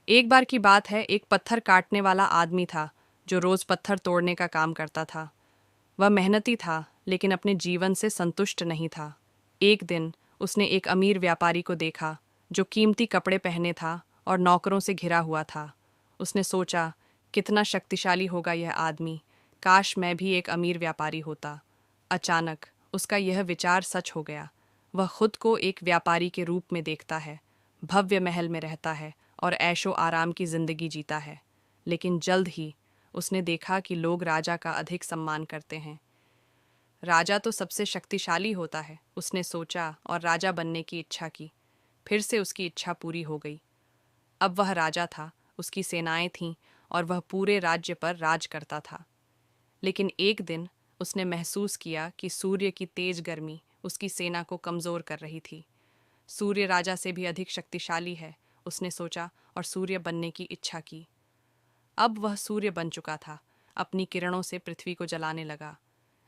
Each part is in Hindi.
एक बार की बात है, एक पत्थर काटने वाला आदमी था जो रोज पत्थर तोड़ने का काम करता था। वह मेहनती था, लेकिन अपने जीवन से संतुष्ट नहीं था। एक दिन उसने एक अमीर व्यापारी को देखा जो कीमती कपड़े पहने था और नौकरों से घिरा हुआ था। उसने सोचा, कितना शक्तिशाली होगा यह आदमी, काश मैं भी एक अमीर व्यापारी होता। अचानक उसका यह विचार सच हो गया। वह खुद को एक व्यापारी के रूप में देखता है, भव्य महल में रहता है और ऐशो आराम की जिंदगी जीता है। लेकिन जल्द ही उसने देखा कि लोग राजा का अधिक सम्मान करते हैं। राजा तो सबसे शक्तिशाली होता है, उसने सोचा और राजा बनने की इच्छा की। फिर से उसकी इच्छा पूरी हो गई। अब वह राजा था, उसकी सेनाएं थीं और वह पूरे राज्य पर राज करता था। लेकिन एक दिन उसने महसूस किया कि सूर्य की तेज गर्मी उसकी सेना को कमजोर कर रही थी। सूर्य राजा से भी अधिक शक्तिशाली है, उसने सोचा और सूर्य बनने की इच्छा की। अब वह सूर्य बन चुका था, अपनी किरणों से पृथ्वी को जलाने लगा।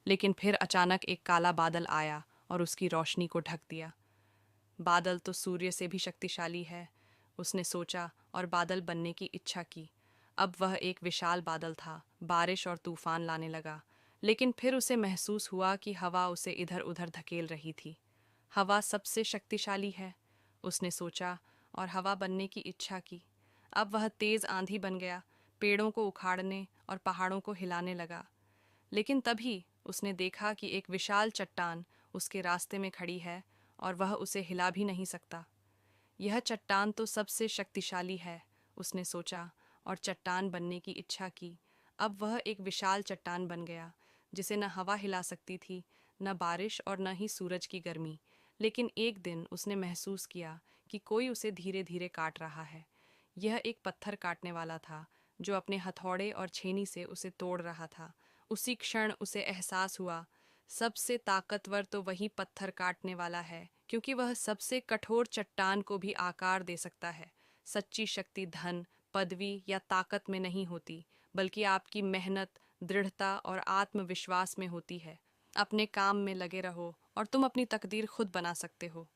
लेकिन फिर अचानक एक काला बादल आया और उसकी रोशनी को ढक दिया। बादल तो सूर्य से भी शक्तिशाली है, उसने सोचा और बादल बनने की इच्छा की। अब वह एक विशाल बादल था, बारिश और तूफान लाने लगा। लेकिन फिर उसे महसूस हुआ कि हवा उसे इधर उधर धकेल रही थी। हवा सबसे शक्तिशाली है, उसने सोचा और हवा बनने की इच्छा की। अब वह तेज आंधी बन गया, पेड़ों को उखाड़ने और पहाड़ों को हिलाने लगा। लेकिन तभी उसने देखा कि एक विशाल चट्टान उसके रास्ते में खड़ी है और वह उसे हिला भी नहीं सकता। यह चट्टान तो सबसे शक्तिशाली है, उसने सोचा और चट्टान बनने की इच्छा की। अब वह एक विशाल चट्टान बन गया, जिसे न हवा हिला सकती थी, न बारिश और न ही सूरज की गर्मी। लेकिन एक दिन उसने महसूस किया कि कोई उसे धीरे धीरे काट रहा है। यह एक पत्थर काटने वाला था, जो अपने हथौड़े और छेनी से उसे तोड़ रहा था। उसी क्षण उसे एहसास हुआ, सबसे ताकतवर तो वही पत्थर काटने वाला है, क्योंकि वह सबसे कठोर चट्टान को भी आकार दे सकता है। सच्ची शक्ति धन, पदवी या ताकत में नहीं होती, बल्कि आपकी मेहनत, दृढ़ता और आत्मविश्वास में होती है। अपने काम में लगे रहो और तुम अपनी तकदीर खुद बना सकते हो।